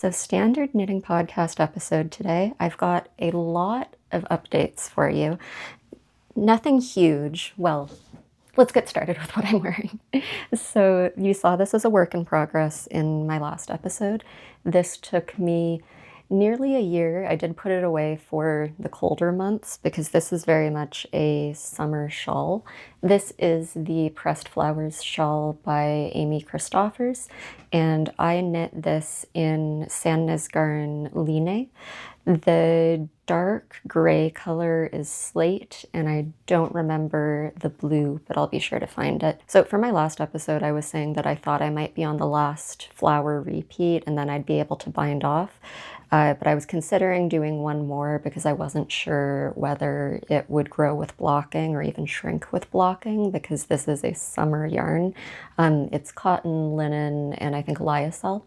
So, standard knitting podcast episode today. I've got a lot of updates for you. Nothing huge. Well, let's get started with what I'm wearing. So, you saw this as a work in progress in my last episode. This took me nearly a year. I did put it away for the colder months because this is very much a summer shawl. This is the Pressed Flowers shawl by Amy Christoffers, and I knit this in Sandnes Garn Line. The dark gray color is slate, and I don't remember the blue, but I'll be sure to find it. So for my last episode, I was saying that I thought I might be on the last flower repeat, and then I'd be able to bind off. But I was considering doing one more because I wasn't sure whether it would grow with blocking or even shrink with blocking, because this is a summer yarn. It's cotton, linen, and I think lyocell.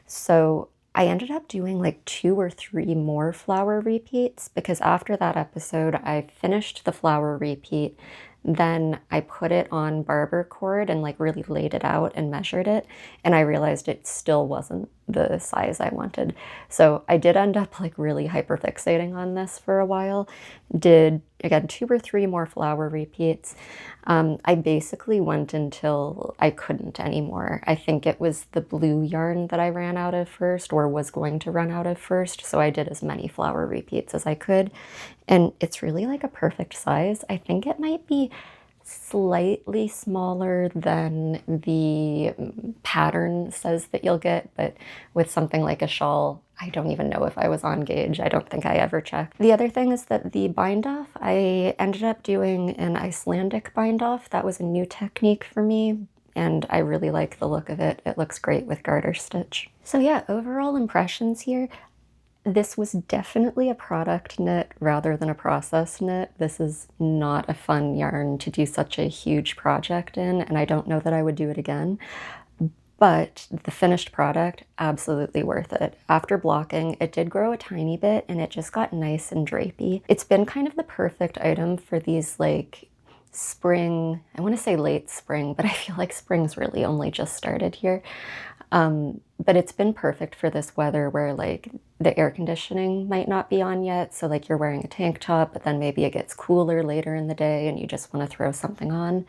So I ended up doing like 2 or 3 more flower repeats because after that episode, I finished the flower repeat. Then I put it on barber cord and like really laid it out and measured it. And I realized it still wasn't the size I wanted. So I did end up like really hyperfixating on this for a while. Did, again, 2 or 3 more flower repeats. I basically went until I couldn't anymore. I think it was the blue yarn that I ran out of first or was going to run out of first. So I did as many flower repeats as I could. And it's really like a perfect size. I think it might be slightly smaller than the pattern says that you'll get, but with something like a shawl, I don't even know if I was on gauge. I don't think I ever checked. The other thing is that the bind off, I ended up doing an Icelandic bind off. That was a new technique for me, and I really like the look of it. It looks great with garter stitch. So yeah, overall impressions here. This was definitely a product knit rather than a process knit. This is not a fun yarn to do such a huge project in, and I don't know that I would do it again. But the finished product, absolutely worth it. After blocking, it did grow a tiny bit and it just got nice and drapey. It's been kind of the perfect item for these like spring, I want to say late spring, but I feel like spring's really only just started here. But it's been perfect for this weather where like the air conditioning might not be on yet. So like you're wearing a tank top, but then maybe it gets cooler later in the day and you just want to throw something on.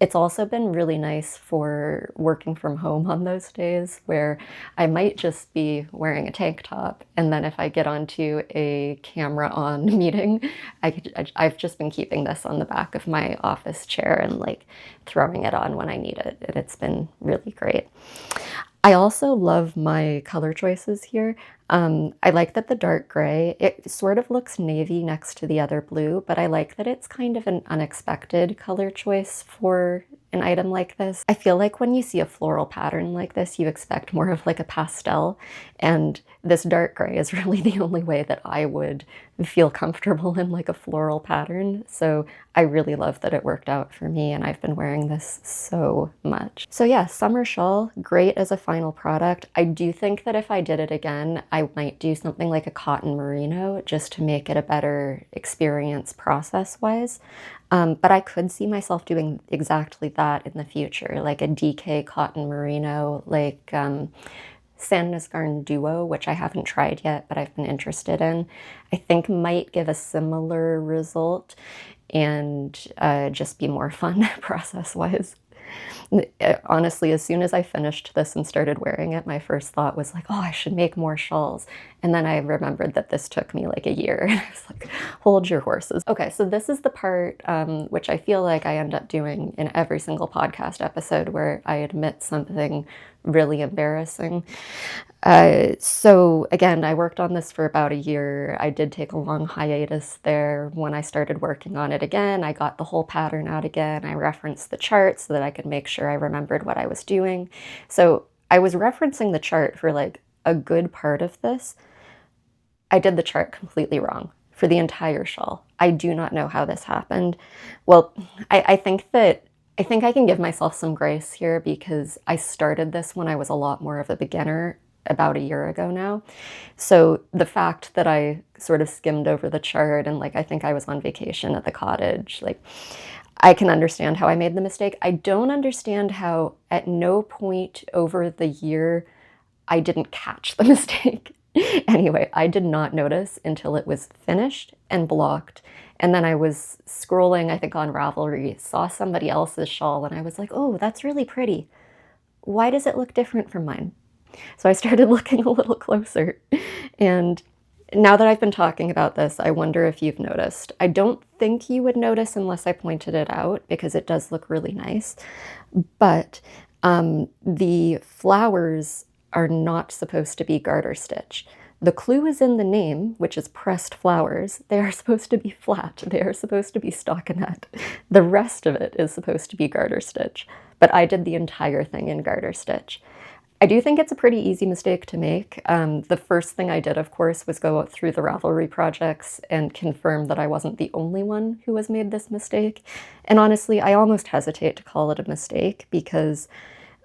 It's also been really nice for working from home on those days where I might just be wearing a tank top, and then if I get onto a camera on meeting, I've just been keeping this on the back of my office chair and like throwing it on when I need it, and it's been really great. I also love my color choices here. I like that the dark gray, it sort of looks navy next to the other blue, but I like that it's kind of an unexpected color choice for an item like this. I feel like when you see a floral pattern like this, you expect more of like a pastel, and this dark gray is really the only way that I would feel comfortable in like a floral pattern. So I really love that it worked out for me, and I've been wearing this so much. So yeah, summer shawl, great as a final product. I do think that if I did it again, I might do something like a cotton merino just to make it a better experience process-wise. But I could see myself doing exactly that in the future, like a DK cotton merino, like Sandnes Garn Duo, which I haven't tried yet, but I've been interested in. I think might give a similar result and just be more fun process-wise. Honestly, as soon as I finished this and started wearing it, my first thought was like, oh, I should make more shawls. And then I remembered that this took me like a year. And I was like, hold your horses. Okay, so this is the part which I feel like I end up doing in every single podcast episode where I admit something really embarrassing. So again, I worked on this for about a year. I did take a long hiatus there. When I started working on it again, I got the whole pattern out again. I referenced the chart so that I could make sure I remembered what I was doing. So I was referencing the chart for like a good part of this. I did the chart completely wrong for the entire shawl. I do not know how this happened. Well, I think I can give myself some grace here because I started this when I was a lot more of a beginner about a year ago now. So the fact that I sort of skimmed over the chart and like I think I was on vacation at the cottage, like I can understand how I made the mistake. I don't understand how at no point over the year I didn't catch the mistake. Anyway, I did not notice until it was finished and blocked. And then I was scrolling, I think on Ravelry, saw somebody else's shawl, and I was like, oh, that's really pretty. Why does it look different from mine? So I started looking a little closer. And now that I've been talking about this, I wonder if you've noticed. I don't think you would notice unless I pointed it out, because it does look really nice. But the flowers are not supposed to be garter stitch. The clue is in the name, which is pressed flowers. They are supposed to be flat. They are supposed to be stockinette. The rest of it is supposed to be garter stitch, but I did the entire thing in garter stitch. I do think it's a pretty easy mistake to make. The first thing I did, of course, was go through the Ravelry projects and confirm that I wasn't the only one who has made this mistake. And honestly, I almost hesitate to call it a mistake because,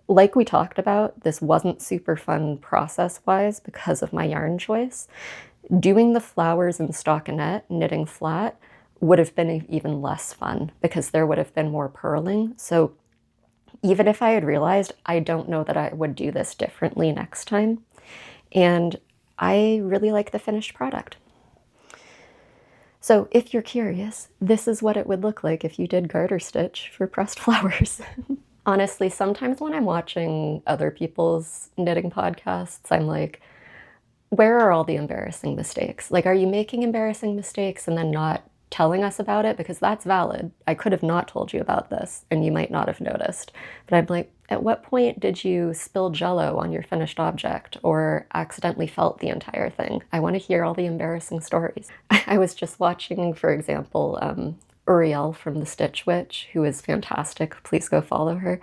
like we talked about, this wasn't super fun process-wise because of my yarn choice. Doing the flowers in stockinette, knitting flat, would have been even less fun because there would have been more purling. So even if I had realized, I don't know that I would do this differently next time. And I really like the finished product. So if you're curious, this is what it would look like if you did garter stitch for pressed flowers. Honestly, sometimes when I'm watching other people's knitting podcasts, I'm like, where are all the embarrassing mistakes? Like, are you making embarrassing mistakes and then not telling us about it? Because that's valid. I could have not told you about this and you might not have noticed. But I'm like, at what point did you spill Jell-O on your finished object or accidentally felt the entire thing? I want to hear all the embarrassing stories. I was just watching, for example, Uriel from the Stitch Witch, who is fantastic. Please go follow her.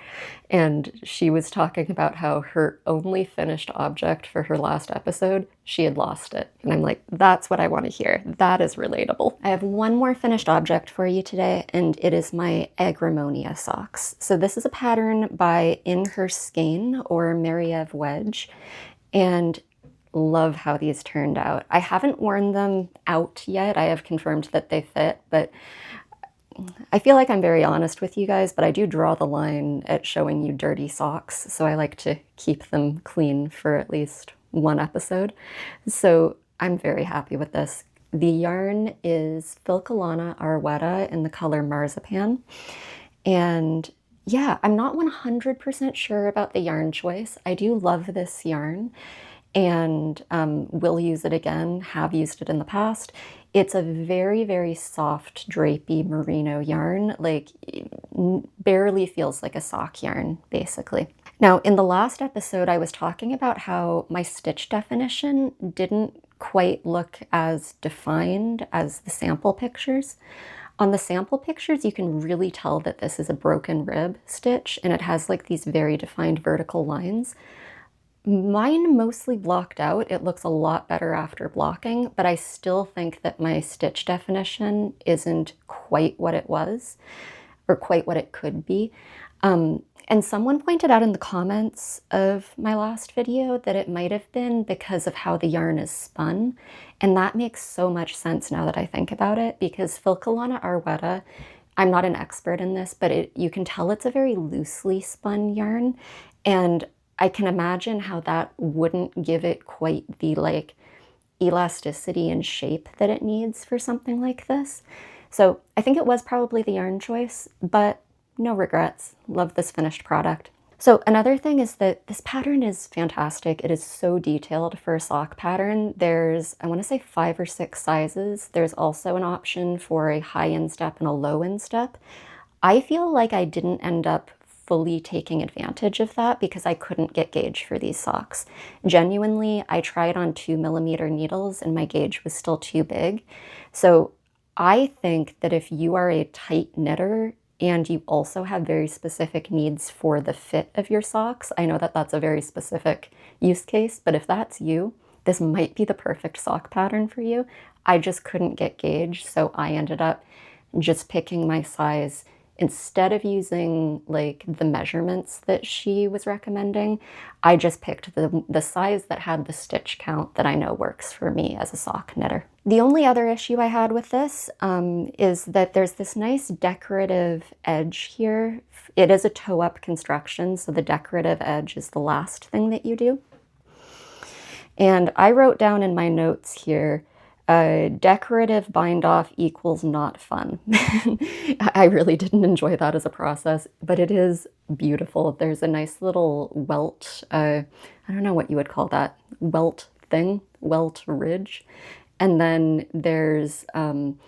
And she was talking about how her only finished object for her last episode, she had lost it. And I'm like, that's what I want to hear. That is relatable. I have one more finished object for you today, and it is my Agrimonia Socks. So this is a pattern by In Her Skein or Mary Wedge, and love how these turned out. I haven't worn them out yet. I have confirmed that they fit, but I feel like I'm very honest with you guys, but I do draw the line at showing you dirty socks, so I like to keep them clean for at least one episode. So I'm very happy with this. The yarn is Filcolana Arwetta in the color Marzipan. And yeah, I'm not 100% sure about the yarn choice. I do love this yarn and will use it again, have used it in the past. It's a very, very soft, drapey merino yarn, like barely feels like a sock yarn, basically. Now, in the last episode, I was talking about how my stitch definition didn't quite look as defined as the sample pictures. On the sample pictures, you can really tell that this is a broken rib stitch, and it has like these very defined vertical lines. Mine mostly blocked out. It looks a lot better after blocking, but I still think that my stitch definition isn't quite what it was, or quite what it could be. And someone pointed out in the comments of my last video that it might have been because of how the yarn is spun, and that makes so much sense now that I think about it, because Filcolana Arwetta, I'm not an expert in this, but you can tell it's a very loosely spun yarn, and I can imagine how that wouldn't give it quite the like elasticity and shape that it needs for something like this. So I think it was probably the yarn choice, but no regrets. Love this finished product. So another thing is that this pattern is fantastic. It is so detailed for a sock pattern. There's, I want to say 5 or 6 sizes. There's also an option for a high instep and a low instep. I feel like I didn't end up fully taking advantage of that because I couldn't get gauge for these socks. Genuinely, I tried on 2mm needles and my gauge was still too big. So I think that if you are a tight knitter and you also have very specific needs for the fit of your socks, I know that that's a very specific use case, but if that's you, this might be the perfect sock pattern for you. I just couldn't get gauge, so I ended up just picking my size. Instead of using like the measurements that she was recommending, I just picked the size that had the stitch count that I know works for me as a sock knitter. The only other issue I had with this is that there's this nice decorative edge here. It is a toe-up construction, so the decorative edge is the last thing that you do. And I wrote down in my notes here, decorative bind off equals not fun. I really didn't enjoy that as a process, but it is beautiful. There's a nice little welt, I don't know what you would call that, welt thing, welt ridge. And then there's kind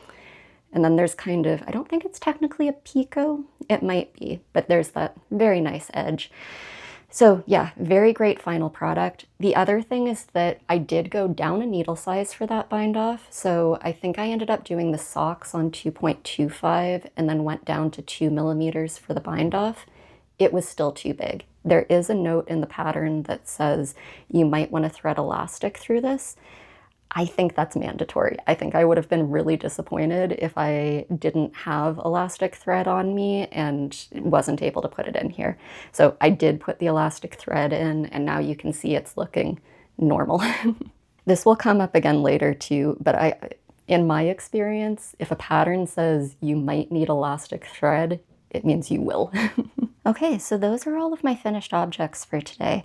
of, I don't think it's technically a picot. It might be, but there's that very nice edge. So yeah, very great final product. The other thing is that I did go down a needle size for that bind off. So I think I ended up doing the socks on 2.25 and then went down to 2 millimeters for the bind off. It was still too big. There is a note in the pattern that says you might want to thread elastic through this. I think that's mandatory. I think I would have been really disappointed if I didn't have elastic thread on me and wasn't able to put it in here. So I did put the elastic thread in, and now you can see it's looking normal. This will come up again later too, but in my experience, if a pattern says you might need elastic thread, it means you will. Okay, so those are all of my finished objects for today.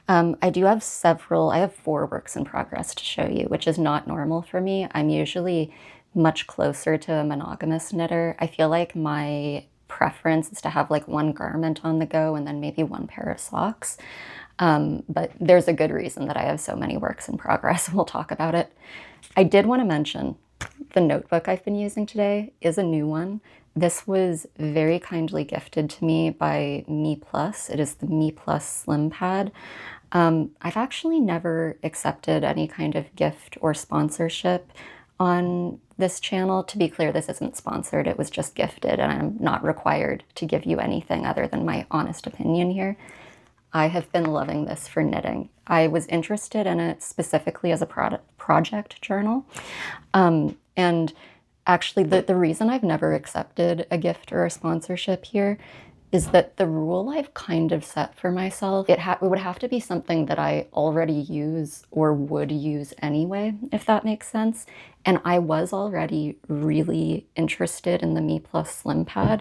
I have 4 works in progress to show you, which is not normal for me. I'm usually much closer to a monogamous knitter. I feel like my preference is to have like one garment on the go and then maybe one pair of socks. But there's a good reason that I have so many works in progress, and we'll talk about it. I did want to mention the notebook I've been using today is a new one. This was very kindly gifted to me by MeePlus. It is the MeePlus Slimpad. I've actually never accepted any kind of gift or sponsorship on this channel. To be clear, this isn't sponsored. It was just gifted, and I'm not required to give you anything other than my honest opinion here. I have been loving this for knitting. I was interested in it specifically as a project journal. And actually, the reason I've never accepted a gift or a sponsorship here is that the rule I've kind of set for myself, it would have to be something that I already use or would use anyway, if that makes sense. And I was already really interested in the MeePlus Slimpad.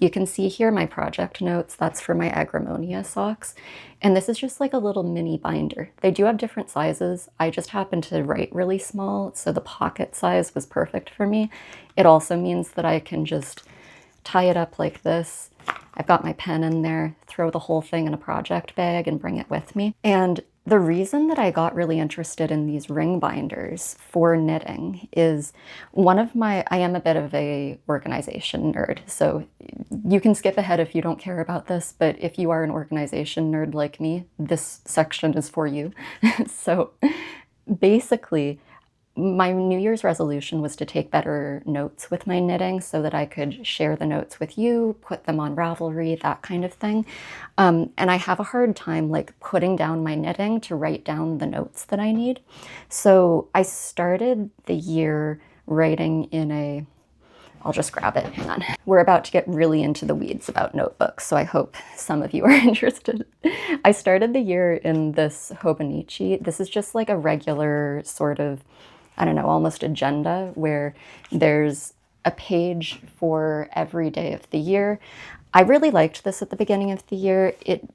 You can see here my project notes. That's for my Agrimonia socks. And this is just like a little mini binder. They do have different sizes. I just happened to write really small, so the pocket size was perfect for me. It also means that I can just tie it up like this. I've got my pen in there, throw the whole thing in a project bag and bring it with me. And the reason that I got really interested in these ring binders for knitting is I am a bit of a organization nerd, so you can skip ahead if you don't care about this, but if you are an organization nerd like me, this section is for you. So basically, my New Year's resolution was to take better notes with my knitting so that I could share the notes with you, put them on Ravelry, that kind of thing. And I have a hard time like putting down my knitting to write down the notes that I need. So I started the year writing I'll just grab it, hang on. We're about to get really into the weeds about notebooks, so I hope some of you are interested. I started the year in this Hobonichi. This is just like a regular sort of, I don't know, almost agenda where there's a page for every day of the year. I really liked this at the beginning of the year.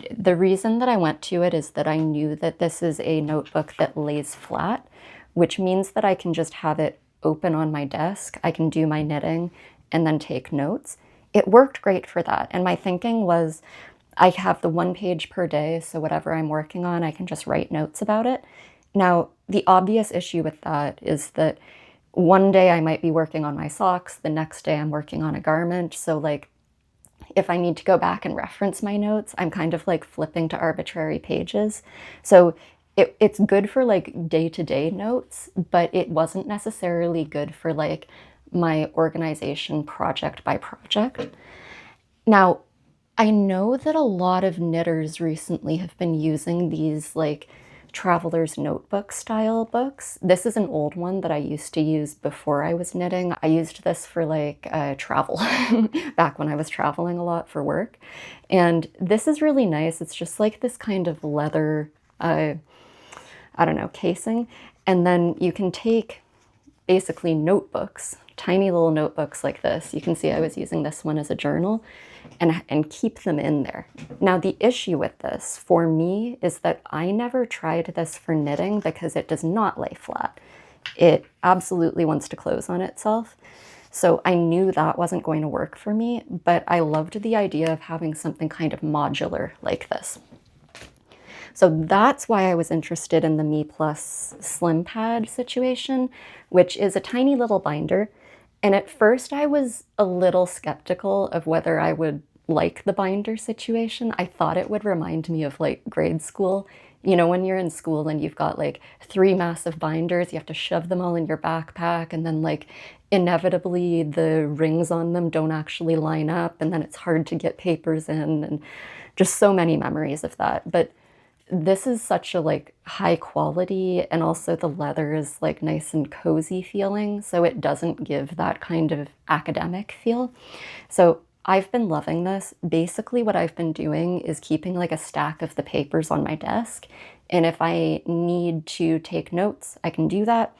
The reason that I went to it is that I knew that this is a notebook that lays flat, which means that I can just have it open on my desk. I can do my knitting and then take notes. It worked great for that. And my thinking was I have the 1 page per day, so whatever I'm working on, I can just write notes about it. Now, the obvious issue with that is that one day I might be working on my socks, the next day I'm working on a garment. So like, if I need to go back and reference my notes, I'm kind of like flipping to arbitrary pages. So it's good for like day-to-day notes, but it wasn't necessarily good for like my organization project by project. Now, I know that a lot of knitters recently have been using these like traveler's notebook style books. This is an old one that I used to use before I was knitting. I used this for like travel back when I was traveling a lot for work. And this is really nice. It's just like this kind of leather, I don't know, casing. And then you can take basically notebooks, tiny little notebooks like this. You can see I was using this one as a journal, and keep them in there. Now the issue with this for me is that I never tried this for knitting because it does not lay flat. It absolutely wants to close on itself. So I knew that wasn't going to work for me, but I loved the idea of having something kind of modular like this. So that's why I was interested in the MeePlus Slimpad situation, which is a tiny little binder. And at first I was a little skeptical of whether I would like the binder situation. I thought it would remind me of like grade school. You know, when you're in school and you've got like 3 massive binders, you have to shove them all in your backpack, and then like inevitably the rings on them don't actually line up, and then it's hard to get papers in, and just so many memories of that. But this is such a like high quality, and also the leather is like nice and cozy feeling, so it doesn't give that kind of academic feel. So I've been loving this. Basically what I've been doing is keeping like a stack of the papers on my desk, and if I need to take notes, I can do that,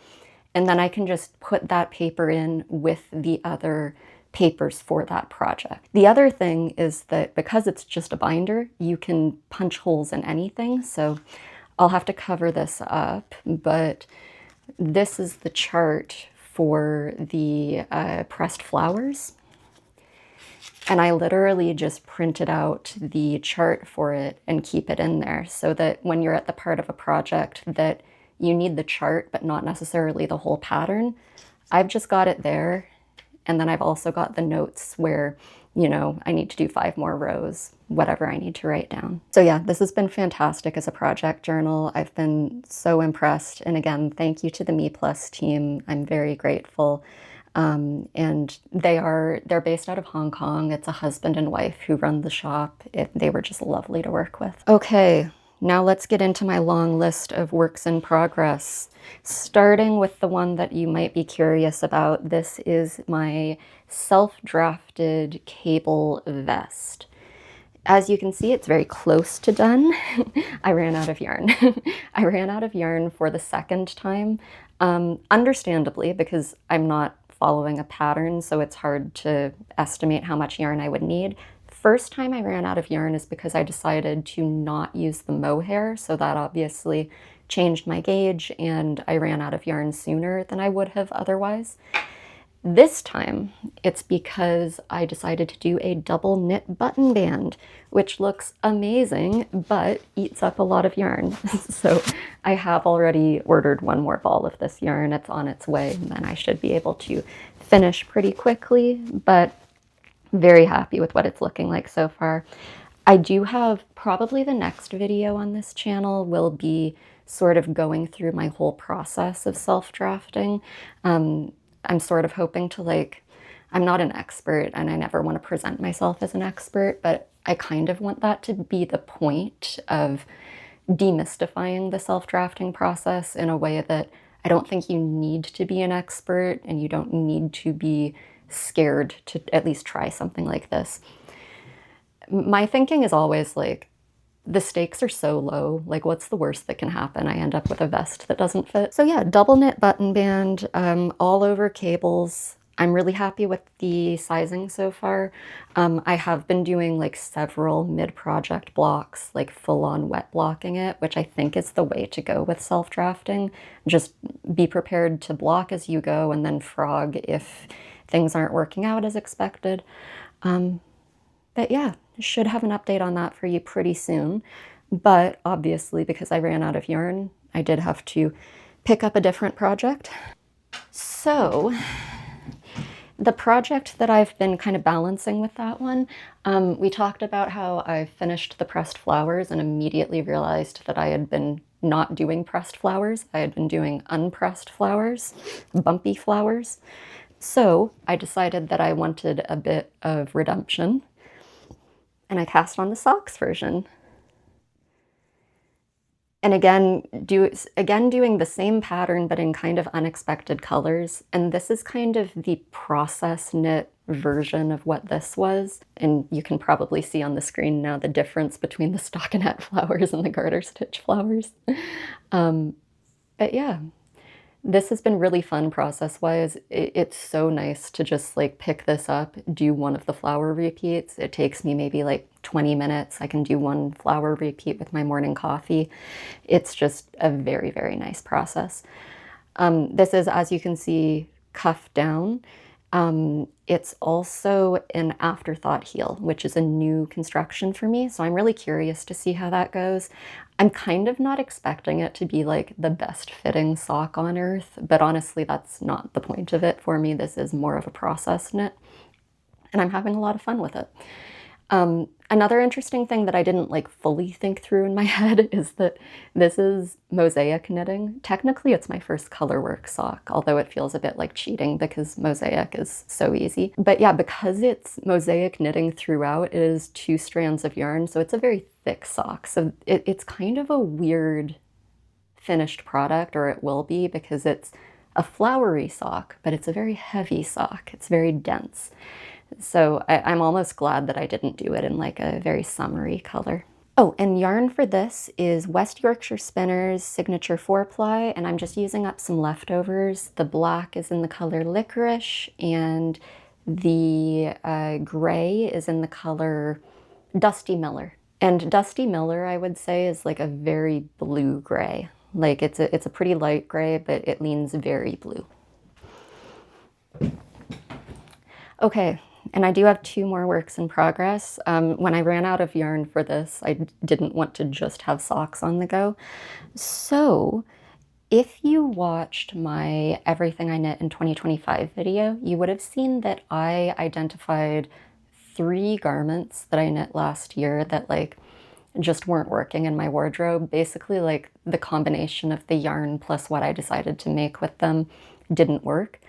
and then I can just put that paper in with the other papers for that project. The other thing is that because it's just a binder, you can punch holes in anything. So I'll have to cover this up, but this is the chart for the pressed flowers. And I literally just printed out the chart for it and keep it in there so that when you're at the part of a project that you need the chart, but not necessarily the whole pattern, I've just got it there. And then I've also got the notes where, you know, I need to do 5 more rows, whatever I need to write down. So yeah, this has been fantastic as a project journal. I've been so impressed. And again, thank you to the MeePlus team. I'm very grateful. And they're based out of Hong Kong. It's a husband and wife who run the shop. They were just lovely to work with. Okay, now let's get into my long list of works in progress. Starting with the one that you might be curious about, this is my self-drafted cable vest. As you can see, it's very close to done. I ran out of yarn. I ran out of yarn for the second time, understandably, because I'm not following a pattern, so it's hard to estimate how much yarn I would need. First time I ran out of yarn is because I decided to not use the mohair, so that obviously changed my gauge, and I ran out of yarn sooner than I would have otherwise. This time, it's because I decided to do a double knit button band, which looks amazing, but eats up a lot of yarn. So I have already ordered 1 more ball of this yarn. It's on its way, and then I should be able to finish pretty quickly, but very happy with what it's looking like so far. I do have probably the next video on this channel will be sort of going through my whole process of self-drafting. I'm sort of hoping to like, I'm not an expert and I never want to present myself as an expert, but I kind of want that to be the point of demystifying the self-drafting process in a way that I don't think you need to be an expert and you don't need to be scared to at least try something like this. My thinking is always like, the stakes are so low, like what's the worst that can happen? I end up with a vest that doesn't fit. So yeah, double knit button band, all over cables. I'm really happy with the sizing so far. I have been doing like several mid-project blocks, like full-on wet blocking it, which I think is the way to go with self-drafting. Just be prepared to block as you go and then frog if things aren't working out as expected. But yeah, should have an update on that for you pretty soon. But obviously, because I ran out of yarn, I did have to pick up a different project. So the project that I've been kind of balancing with that one, we talked about how I finished the pressed flowers and immediately realized that I had been not doing pressed flowers. I had been doing unpressed flowers, bumpy flowers. So I decided that I wanted a bit of redemption, and I cast on the socks version. And again, doing the same pattern, but in kind of unexpected colors. And this is kind of the process knit version of what this was. And you can probably see on the screen now the difference between the stockinette flowers and the garter stitch flowers. But yeah, This has been really fun process-wise. It's so nice to just like pick this up, do one of the flower repeats. It takes me maybe like 20 minutes. I can do one flower repeat with my morning coffee. It's just a very, very nice process. This is, as you can see, cuff down. It's also an afterthought heel, which is a new construction for me. So I'm really curious to see how that goes. I'm kind of not expecting it to be like the best fitting sock on earth, but honestly, that's not the point of it for me. This is more of a process knit, and I'm having a lot of fun with it. Another interesting thing that I didn't like fully think through in my head is that this is mosaic knitting. Technically, it's my first colorwork sock, although it feels a bit like cheating because mosaic is so easy. But yeah, because it's mosaic knitting throughout, it is 2 strands of yarn, so it's a very thick sock. So it's kind of a weird finished product, or it will be, because it's a flowery sock, but it's a very heavy sock. It's very dense. So I'm almost glad that I didn't do it in like a very summery color. Oh, and yarn for this is West Yorkshire Spinners Signature 4-ply, and I'm just using up some leftovers. The black is in the color Licorice, and the gray is in the color Dusty Miller. And Dusty Miller, I would say, is like a very blue gray. Like it's a pretty light gray, but it leans very blue. Okay. And I do have 2 more works in progress. When I ran out of yarn for this, I didn't want to just have socks on the go. So if you watched my Everything I Knit in 2025 video, you would have seen that I identified 3 garments that I knit last year that like just weren't working in my wardrobe. Basically, like the combination of the yarn plus what I decided to make with them didn't work.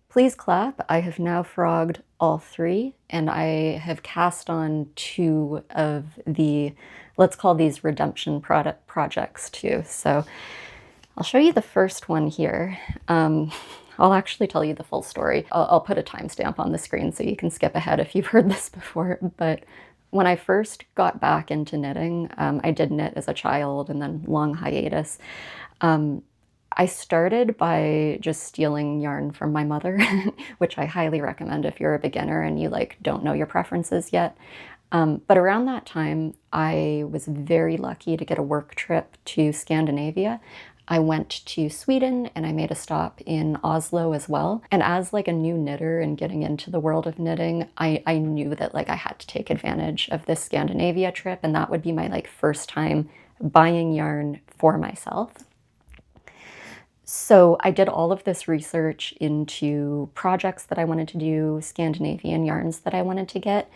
Please clap. I have now frogged all 3, and I have cast on 2 of the, let's call these redemption projects too. So I'll show you the first one here. I'll actually tell you the full story. I'll put a timestamp on the screen so you can skip ahead if you've heard this before. But when I first got back into knitting, I did knit as a child and then long hiatus. I started by just stealing yarn from my mother, which I highly recommend if you're a beginner and you like don't know your preferences yet. But around that time, I was very lucky to get a work trip to Scandinavia. I went to Sweden and I made a stop in Oslo as well. And as like a new knitter and getting into the world of knitting, I knew that like I had to take advantage of this Scandinavia trip, and that would be my like first time buying yarn for myself. So I did all of this research into projects that I wanted to do, Scandinavian yarns that I wanted to get.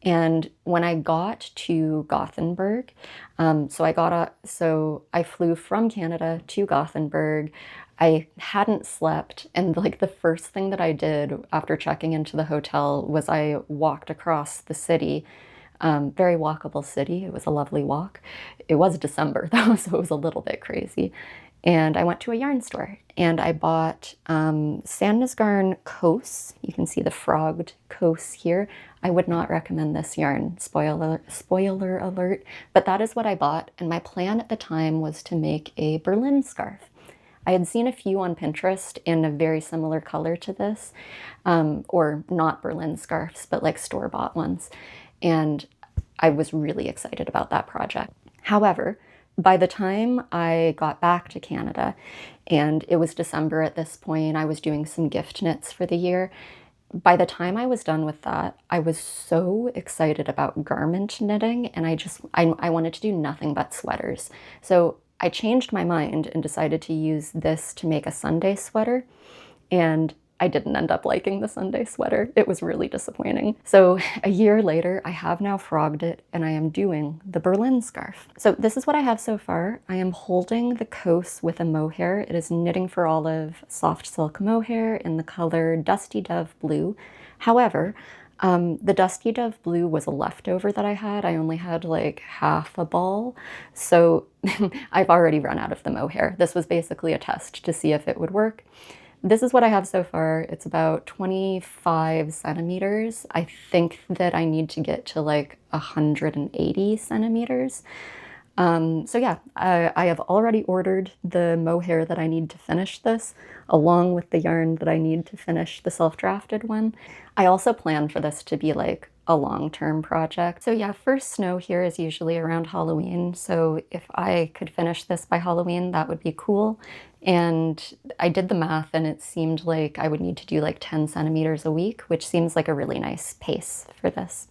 And when I got to Gothenburg, so I flew from Canada to Gothenburg. I hadn't slept, and like the first thing that I did after checking into the hotel was I walked across the city. Very walkable city. It was a lovely walk. It was December though, so it was a little bit crazy. And I went to a yarn store and I bought Sandnes Garn Kos. You can see the frogged Kos here. I would not recommend this yarn, spoiler alert, but that is what I bought. And my plan at the time was to make a Berlin scarf. I had seen a few on Pinterest in a very similar color to this, or not Berlin scarves, but like store-bought ones. And I was really excited about that project. However, by the time I got back to Canada, and it was December at this point, I was doing some gift knits for the year. By the time I was done with that, I was so excited about garment knitting, and I wanted to do nothing but sweaters. So I changed my mind and decided to use this to make a Sunday sweater, and I didn't end up liking the Sunday sweater. It was really disappointing. So a year later, I have now frogged it and I am doing the Berlin scarf. So this is what I have so far. I am holding the Kos with a mohair. It is Knitting for Olive soft silk mohair in the color Dusty Dove Blue. However, the Dusty Dove Blue was a leftover that I had. I only had like half a ball. So I've already run out of the mohair. This was basically a test to see if it would work. This is what I have so far. It's about 25 centimeters. I think that I need to get to like 180 centimeters. So yeah, I have already ordered the mohair that I need to finish this, along with the yarn that I need to finish the self-drafted one. I also plan for this to be like a long-term project. So yeah, first snow here is usually around Halloween. So if I could finish this by Halloween, that would be cool. And I did the math and it seemed like I would need to do like 10 centimeters a week, which seems like a really nice pace for this.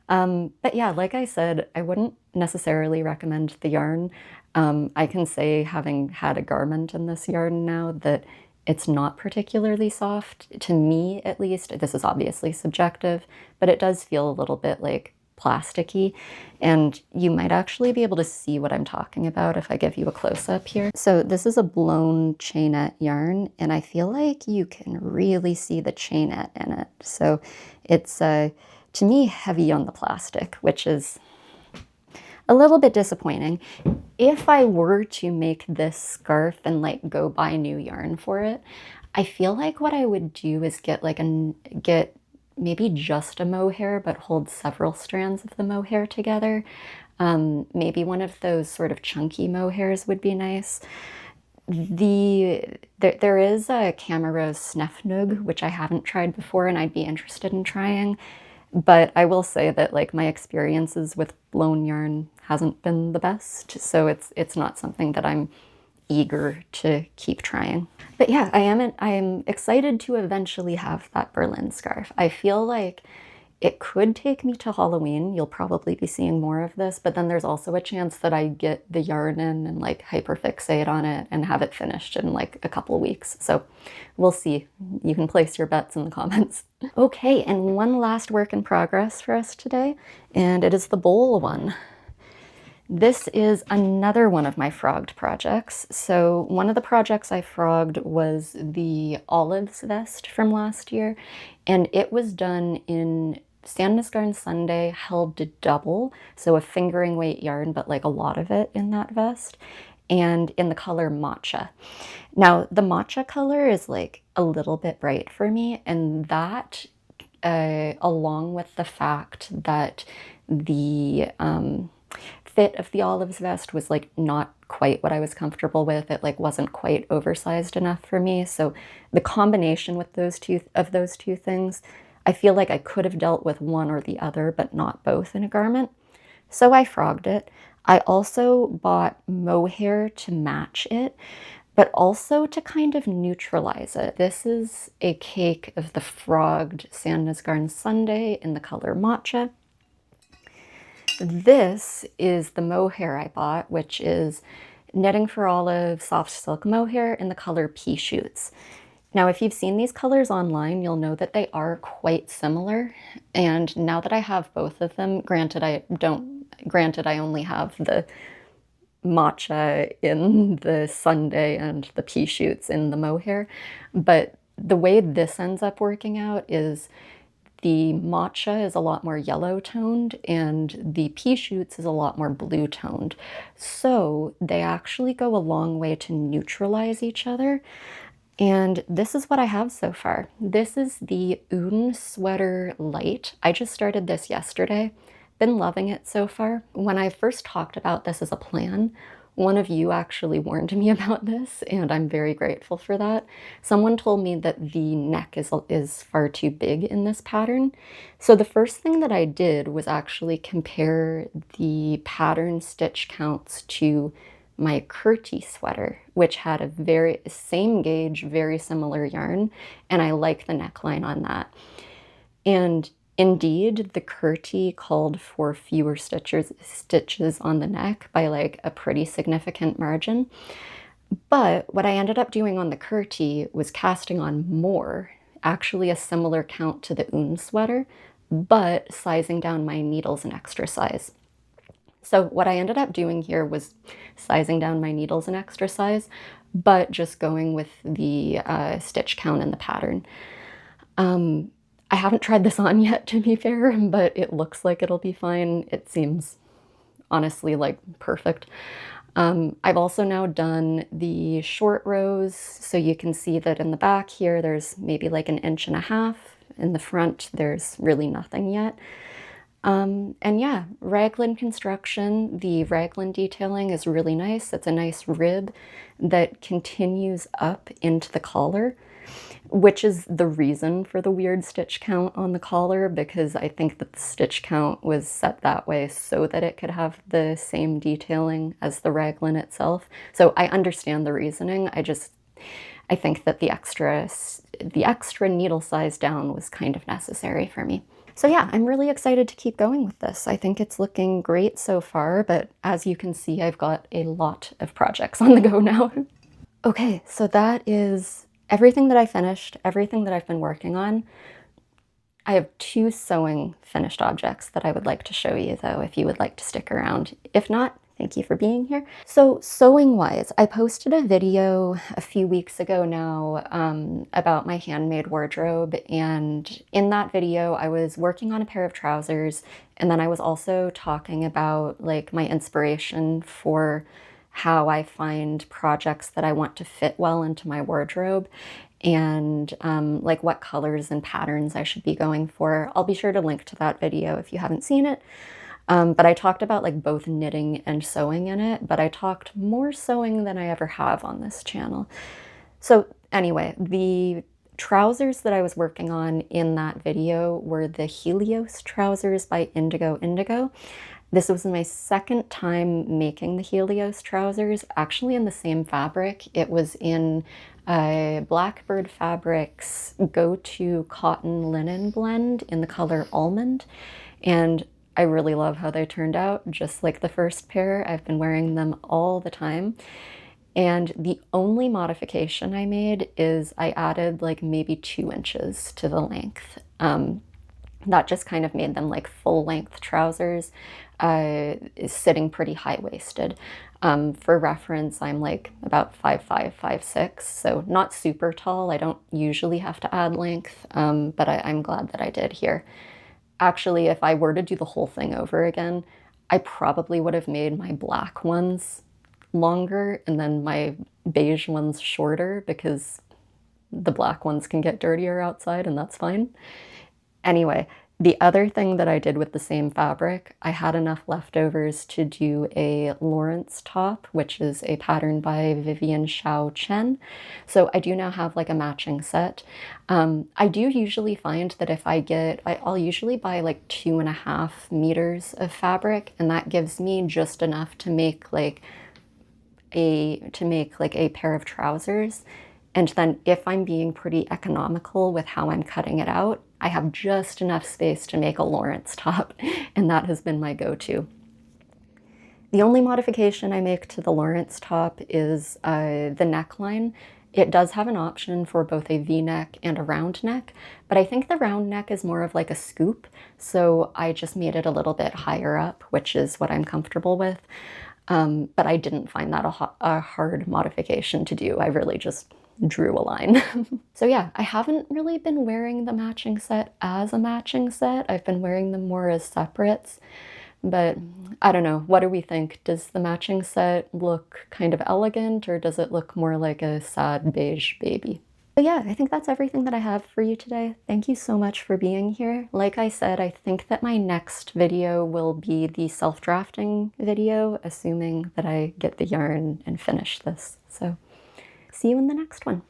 But yeah, like I said, I wouldn't necessarily recommend the yarn. I can say, having had a garment in this yarn now, that it's not particularly soft. To me, at least. This is obviously subjective, but it does feel a little bit like plasticky, and you might actually be able to see what I'm talking about if I give you a close-up here. So this is a blown chainette yarn, and I feel like you can really see the chainette in it. So it's to me, heavy on the plastic, which is a little bit disappointing. If I were to make this scarf and like go buy new yarn for it, I feel like what I would do is get maybe just a mohair, but hold several strands of the mohair together. Maybe one of those sort of chunky mohairs would be nice. There is a Camerose Snefnug, which I haven't tried before and I'd be interested in trying. But I will say that like my experiences with blown yarn hasn't been the best, so it's not something that I'm eager to keep trying. But yeah, I am excited to eventually have that Berlin scarf. I feel like it could take me to Halloween. You'll probably be seeing more of this, but then there's also a chance that I get the yarn in and like hyperfixate on it and have it finished in like a couple weeks. So we'll see. You can place your bets in the comments. Okay, and one last work in progress for us today, and it is the bowl one. This is another one of my frogged projects. So one of the projects I frogged was the olives vest from last year, and it was done in Sandnes Garn Sunday held to double, so a fingering weight yarn, but like a lot of it in that vest, and in the color matcha. Now, the matcha color is like a little bit bright for me, and that, along with the fact that the fit of the olives vest was like not quite what I was comfortable with. It like wasn't quite oversized enough for me. So the combination with those two things, I feel like I could have dealt with one or the other, but not both in a garment. So I frogged it. I also bought mohair to match it, but also to kind of neutralize it. This is a cake of the frogged Sandnes Garn Sunday in the color matcha. This is the mohair I bought, which is Knitting for Olive soft silk mohair in the color Pea Shoots. Now, if you've seen these colors online, you'll know that they are quite similar. And now that I have both of them, granted I only have the matcha in the Sunday and the Pea Shoots in the mohair, but the way this ends up working out is the matcha is a lot more yellow toned and the Pea Shoots is a lot more blue toned. So they actually go a long way to neutralize each other. And this is what I have so far. This is the Eun Sweater Light. I just started this yesterday. Been loving it so far. When I first talked about this as a plan, one of you actually warned me about this, and I'm very grateful for that. Someone told me that the neck is far too big in this pattern. So the first thing that I did was actually compare the pattern stitch counts to my Kurti sweater, which had a very same gauge, very similar yarn, and I like the neckline on that. And indeed, the Kurti called for fewer stitches on the neck by like a pretty significant margin. But what I ended up doing on the Kurti was casting on more, actually a similar count to the Eun sweater, but sizing down my needles an extra size. So what I ended up doing here was sizing down my needles an extra size, but just going with the stitch count in the pattern. I haven't tried this on yet, to be fair, but it looks like it'll be fine. It seems honestly like perfect. I've also now done the short rows, so you can see that in the back here there's maybe like 1.5 inches. In the front there's really nothing yet. And yeah, raglan construction, the raglan detailing is really nice. It's a nice rib that continues up into the collar, which is the reason for the weird stitch count on the collar, because I think that the stitch count was set that way so that it could have the same detailing as the raglan itself. So I understand the reasoning. I think that the extra needle size down was kind of necessary for me. So yeah, I'm really excited to keep going with this. I think it's looking great so far, but as you can see, I've got a lot of projects on the go now. Okay, so that is everything that I finished, everything that I've been working on. I have 2 sewing finished objects that I would like to show you though, if you would like to stick around. If not, thank you for being here. So sewing wise, I posted a video a few weeks ago now about my handmade wardrobe, and in that video I was working on a pair of trousers, and then I was also talking about like my inspiration for how I find projects that I want to fit well into my wardrobe, and like what colors and patterns I should be going for. I'll be sure to link to that video if you haven't seen it. But I talked about like both knitting and sewing in it, but I talked more sewing than I ever have on this channel. So anyway, the trousers that I was working on in that video were the Helios Trousers by Indigo Indigo. This was my second time making the Helios trousers, actually in the same fabric. It was in Blackbird Fabrics Go-To Cotton Linen blend in the color Almond, and I really love how they turned out, just like the first pair. I've been wearing them all the time. And the only modification I made is I added like maybe 2 inches to the length. That just kind of made them like full length trousers, sitting pretty high-waisted. For reference, I'm like about 5'5", 5'6", so not super tall. I don't usually have to add length, but I'm glad that I did here. Actually, if I were to do the whole thing over again, I probably would have made my black ones longer and then my beige ones shorter, because the black ones can get dirtier outside and that's fine. Anyway, the other thing that I did with the same fabric, I had enough leftovers to do a Laurence top, which is a pattern by Vivian Xiao Chen. So I do now have like a matching set. I do usually find that if I'll usually buy like 2.5 meters of fabric, and that gives me just enough to make like a pair of trousers. And then if I'm being pretty economical with how I'm cutting it out, I have just enough space to make a Laurence top, and that has been my go-to. The only modification I make to the Laurence top is the neckline. It does have an option for both a V-neck and a round neck, but I think the round neck is more of like a scoop, so I just made it a little bit higher up, which is what I'm comfortable with. But I didn't find that a hard modification to do. I really just drew a line. So yeah, I haven't really been wearing the matching set as a matching set. I've been wearing them more as separates, but I don't know. What do we think? Does the matching set look kind of elegant, or does it look more like a sad beige baby? But yeah, I think that's everything that I have for you today. Thank you so much for being here. Like I said, I think that my next video will be the self-drafting video, assuming that I get the yarn and finish this. So see you in the next one.